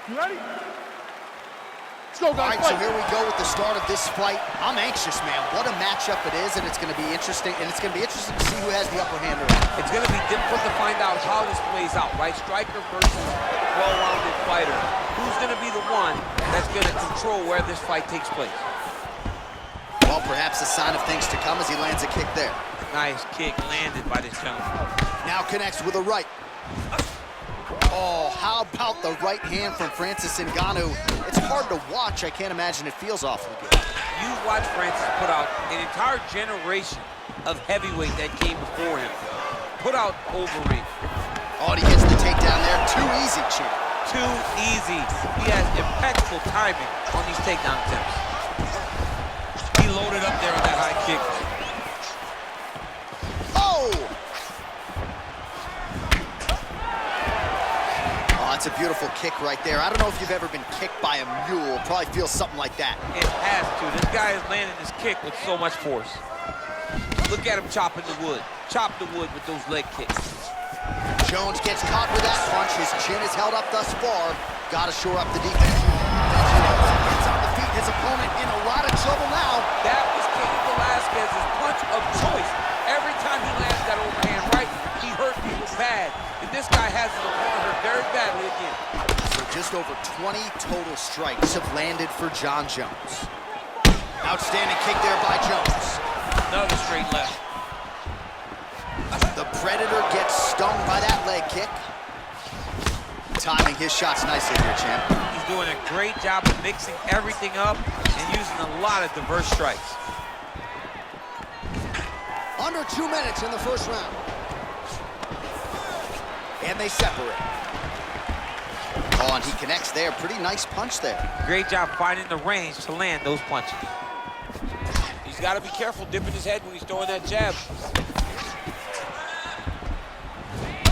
You ready? Let's go, guys. All right, so here we go with the start of this fight. I'm anxious, man. What a matchup it is, and it's going to be interesting. And it's going to be interesting to see who has the upper hand around. It's going to be difficult to find out how this plays out, right? Striker versus well-rounded fighter. Who's going to be the one that's going to control where this fight takes place? Well, perhaps a sign of things to come as he lands a kick there. Nice kick landed by this gentleman. Now connects with a right. Oh, how about the right hand from Francis Ngannou? It's hard to watch. I can't imagine it feels awfully good. You watch Francis put out an entire generation of heavyweight that came before him. Put out Overeem. Oh, and he gets the takedown there. Too easy, Chief. Too easy. He has impeccable timing on these takedown attempts. He loaded up there on that high kick. Oh! Oh, that's a beautiful kick right there. I don't know if you've ever been kicked by a mule. Probably feels something like that. It has to. This guy is landing this kick with so much force. Look at him chopping the wood. Chop the wood with those leg kicks. Jones gets caught with that punch. His chin is held up thus far. Got to shore up the defense. Gets on the feet. His opponent in a lot of trouble now. That was Cain Velasquez's punch of choice. Every time he lands that overhand right, he hurt people bad. And this guy has his opponent hurt very badly again. So just over 20 total strikes have landed for Jon Jones. Outstanding kick there by Jones. Another straight left. The Predator gets stung by that leg kick. Timing his shots nicely here, champ. He's doing a great job of mixing everything up and using a lot of diverse strikes. Under 2 minutes in the first round. And they separate. Oh, and he connects there. Pretty nice punch there. Great job finding the range to land those punches. He's got to be careful dipping his head when he's throwing that jab.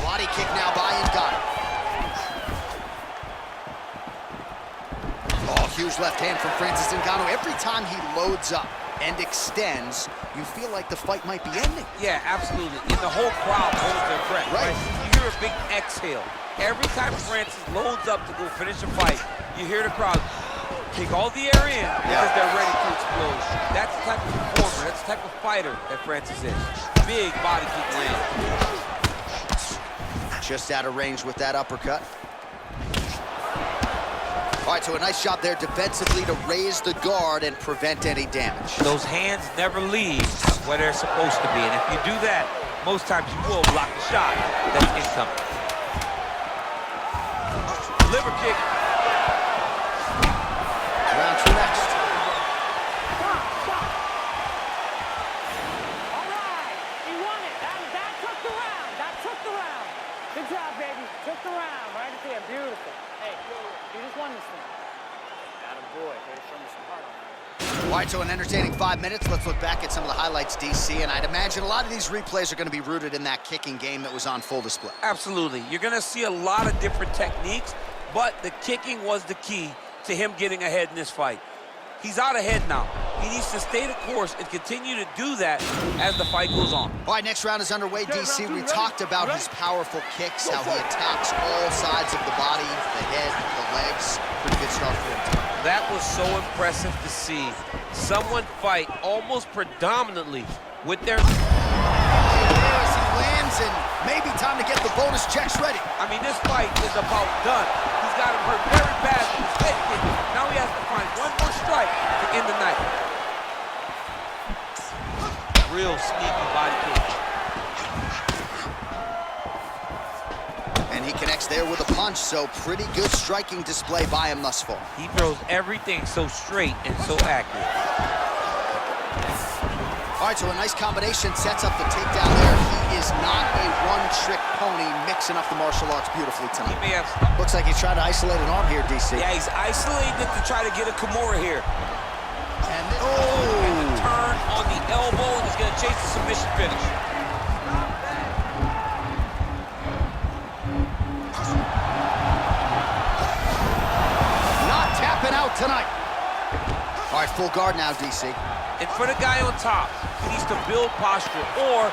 Body kick now by Ngannou. Oh, huge left hand from Francis Ngannou. Every time he loads up and extends, you feel like the fight might be ending. Yeah, absolutely. And the whole crowd holds their breath, right? You hear a big exhale. Every time Francis loads up to go finish a fight, you hear the crowd take all the air in because they're ready to explode. That's the type of performer, that's the type of fighter that Francis is. Big body kick land. Just out of range with that uppercut. All right, so a nice job there defensively to raise the guard and prevent any damage. Those hands never leave where they're supposed to be, and if you do that, most times you will block the shot that's incoming. Liver kick. Round two next. All right. He won it. That took the round. That took the round. Good job, baby. Took the round. Right at there. Beautiful. Hey, you just won this thing. Attaboy. Way to show me some heart on that. All right, so an entertaining 5 minutes. Let's look back at some of the highlights, DC, and I'd imagine a lot of these replays are going to be rooted in that kicking game that was on full display. Absolutely. You're going to see a lot of different techniques, but the kicking was the key to him getting ahead in this fight. He's out ahead now. He needs to stay the course and continue to do that as the fight goes on. All right, next round is underway, DC. We talked about his powerful kicks, how he attacks all sides of the body, the head, the legs. Pretty good start for him tonight. That was so impressive to see. Someone fight almost predominantly with their... There as he lands, and maybe time to get the bonus checks ready. I mean, this fight is about done. He's got him hurt very bad with his head kick. Now he has to find one more strike to end the night. Real sneaky body kick. And he connects there with a punch, so pretty good striking display by him thus far. He throws everything so straight and so accurate. All right, so a nice combination sets up the takedown there. He is not a one-trick pony, mixing up the martial arts beautifully He tonight. may have... Looks like he's trying to isolate an arm here, DC. Yeah, he's isolating it to try to get a Kimura here. And Turn on the elbow, and he's going to chase the submission finish. not tapping out tonight. All right, full guard now, DC. And for the guy on top, he needs to build posture or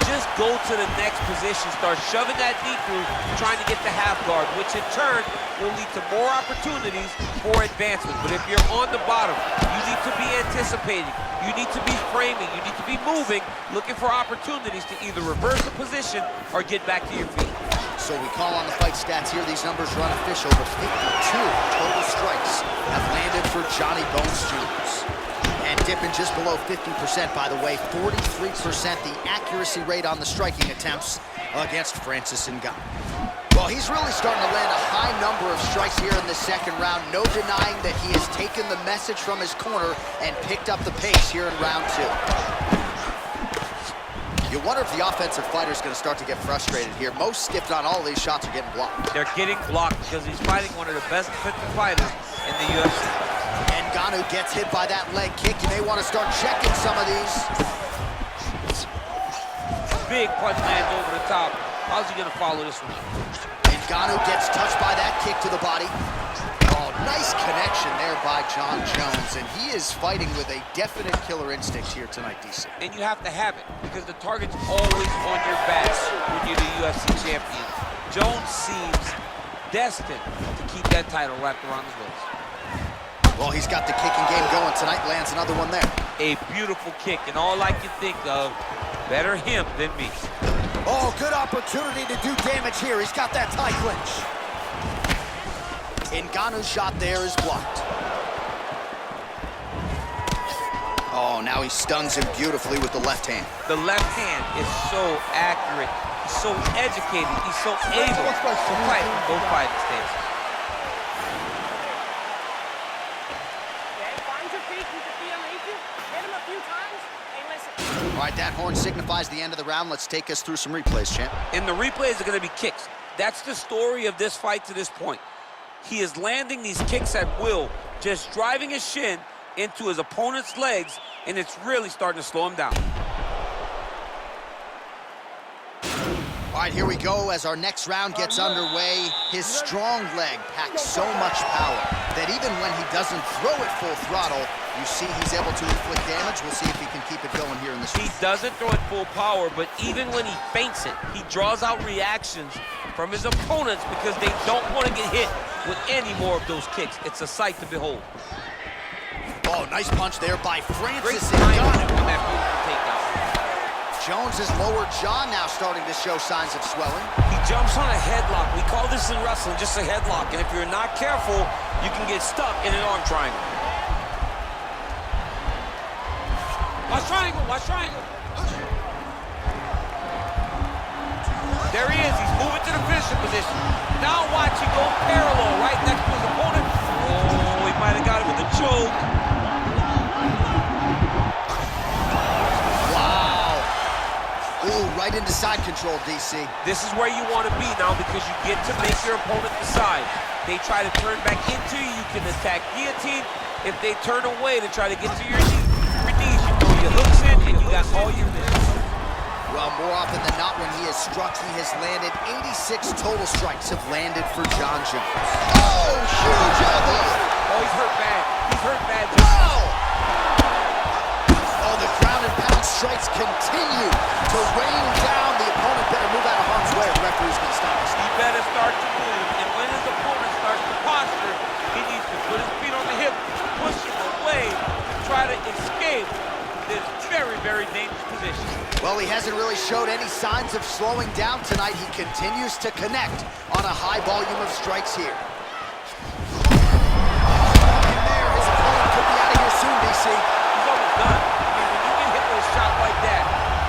just go to the next position, start shoving that knee through, trying to get the half guard, which in turn will lead to more opportunities for advancement. But if you're on the bottom, you need to be anticipating, you need to be framing, you need to be moving, looking for opportunities to either reverse the position or get back to your feet. So we call on the fight stats here. These numbers are unofficial, but 52 total strikes have landed for Johnny Bones Jones. And dipping just below 50%, by the way, 43% the accuracy rate on the striking attempts against Francis Ngannou. Well, he's really starting to land a high number of strikes here in the second round. No denying that he has taken the message from his corner and picked up the pace here in round 2. You wonder if the offensive fighter is going to start to get frustrated here. Most skipped on all of these shots are getting blocked. They're getting blocked because he's fighting one of the best defensive fighters in the UFC. Ngannou gets hit by that leg kick. You may want to start checking some of these. Big punch lands over the top. How's he going to follow this one? Ngannou gets touched by that kick to the body. Oh, nice connection there by Jon Jones, and he is fighting with a definite killer instinct here tonight, DC. And you have to have it, because the target's always on your back when you're the UFC champion. Jones seems destined to keep that title wrapped around his waist. Well, he's got the kicking game going tonight, lands another one there. A beautiful kick, and all I can think of, better him than me. Oh, good opportunity to do damage here. He's got that tie clinch. Ngannou's shot there is blocked. Oh, now he stuns him beautifully with the left hand. The left hand is so accurate. He's so educated. He's so able to fight both fighting stances. Okay, find your feet, keep your feet underneath you. Hit him a few times. Hey, listen. All right, that horn signifies the end of the round. Let's take us through some replays, champ. And the replays are going to be kicks. That's the story of this fight to this point. He is landing these kicks at will, just driving his shin into his opponent's legs, and it's really starting to slow him down. All right, here we go as our next round gets underway. His strong leg packs so much power that even when he doesn't throw it full throttle, you see he's able to inflict damage. We'll see if he can keep it going here in this He doesn't throw it full power, but even when he feints it, he draws out reactions from his opponents because they don't want to get hit with any more of those kicks. It's a sight to behold. Oh, nice punch there by Francis Ngannou Ngannou. on that beautiful takedown. Jones's lower jaw now starting to show signs of swelling. He jumps on a headlock. We call this in wrestling just a headlock, and if you're not careful, you can get stuck in an arm triangle. Watch triangle, watch triangle. There he is, he's moving to the finishing position. Now watch, he go parallel right next to his opponent. Oh, he might have got it with a choke. Wow. Ooh, right into side control, DC. This is where you want to be now because you get to make your opponent decide. They try to turn back into you, you can attack guillotine. If they turn away to try to get to your knees, you throw your hooks in and you got all your misses. Well, more often than not, when he has struck, he has landed 86 total strikes have landed for Jon Jones. Oh, huge elbow! Oh, he's hurt bad. He's hurt bad. Wow! Oh, the ground and pound strikes continue to rain down. The opponent better move out of harm's way. The referee's going to stop us. He better start to move, and when his opponent starts to posture, he needs to put his feet on the hip, push him away to try to escape this very, very dangerous position. Well, he hasn't really showed any signs of slowing down tonight. He continues to connect on a high volume of strikes here. And there, his opponent could be out of here soon, DC. He's almost done. I mean, when you get hit with a shot like that,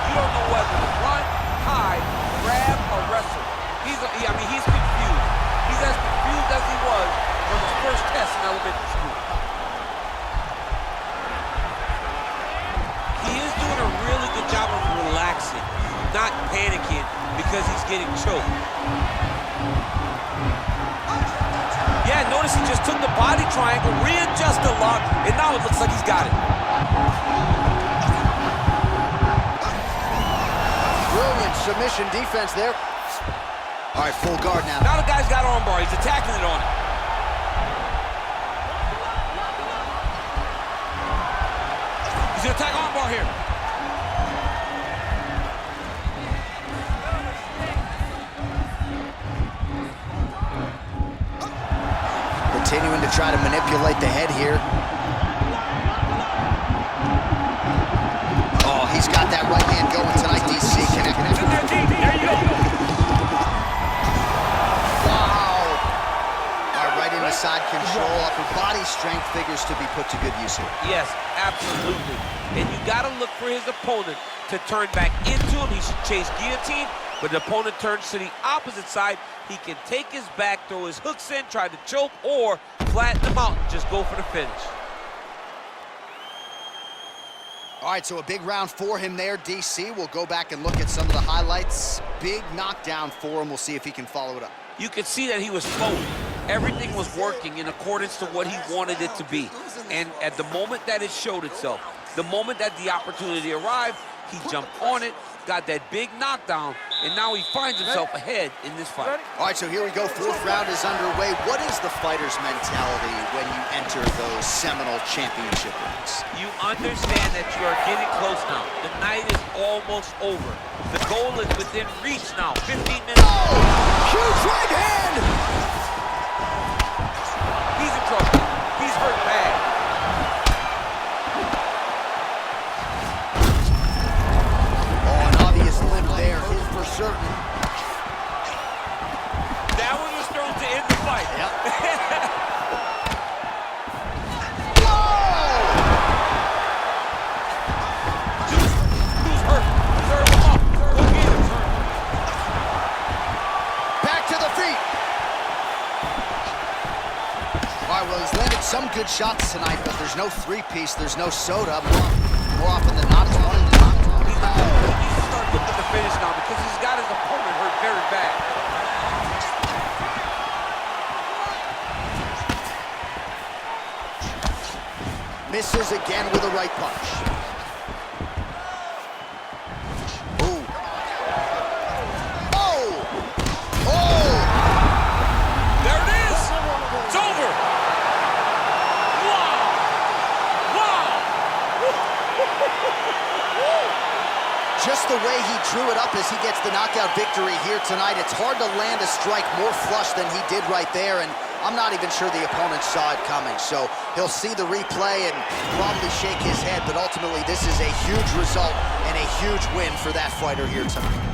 you don't know whether to run, hide, grab, or wrestle. He's confused. He's as confused as he was on his first test in elementary school. He is doing a really good job of relaxing, not panicking because he's getting choked. Yeah, notice he just took the body triangle, readjusted the lock, and now it looks like he's got it. Brilliant submission defense there. All right, full guard now. Now the guy's got armbar. He's attacking it on it. He's gonna attack armbar here. continuing to try to manipulate the head here. Oh, he's got that right hand going tonight, DC. Connecting. There you go. Wow. All right, right into side control. Upper body strength figures to be put to good use here. Yes, absolutely. And you got to look for his opponent to turn back into him. He should chase guillotine, but the opponent turns to the opposite side. He can take his back, throw his hooks in, try to choke, or flatten him out and just go for the finish. All right, so a big round for him there, DC. We'll go back and look at some of the highlights. Big knockdown for him. We'll see if he can follow it up. You could see that he was flowing. Everything was working in accordance to what he wanted it to be. And at the moment that it showed itself, the moment that the opportunity arrived, he jumped on it, got that big knockdown, and now he finds himself ahead in this fight. All right, so here we go. Fourth round is underway. What is the fighter's mentality when you enter those seminal championship rings? You understand that you are getting close now. The night is almost over. The goal is within reach now. 15 minutes. Oh! Huge right hand! He's in trouble. He's hurt bad. For certain. That one was thrown to end the fight. Yep. Whoa! Who's hurt? Serve him up. Go get him. Back to the feet. All right, well, he's landed some good shots tonight, but there's no three-piece, there's no soda. More often than not, it's one and done. He needs to start looking at the finish now because he's got his opponent hurt very bad. Misses again with a right punch. Ooh. Oh! Oh! There it is! It's over! Wow! Wow! Just the way he drew it up as he gets the knockout victory here tonight. It's hard to land a strike more flush than he did right there, and I'm not even sure the opponent saw it coming. So he'll see the replay and probably shake his head, but ultimately this is a huge result and a huge win for that fighter here tonight.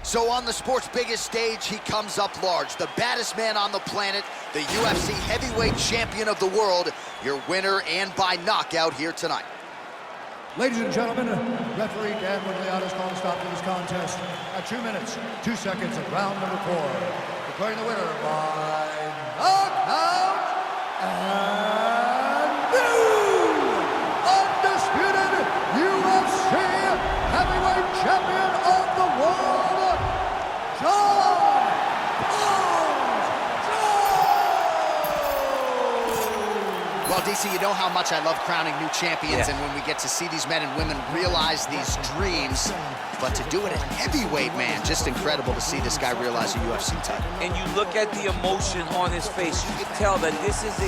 So on the sport's biggest stage, he comes up large. The baddest man on the planet, the UFC heavyweight champion of the world, your winner and by knockout here tonight. Ladies and gentlemen, referee Dan Wigliano has called a stop to this contest at 2 minutes, 2 seconds of round number 4. Declaring the winner by knockout and new undisputed UFC heavyweight champion of the world, Jon Well, DC, you know how much I love crowning new champions, and when we get to see these men and women realize these dreams, but to do it at heavyweight, man, just incredible to see this guy realize a UFC title. And you look at the emotion on his face, you can tell that this is a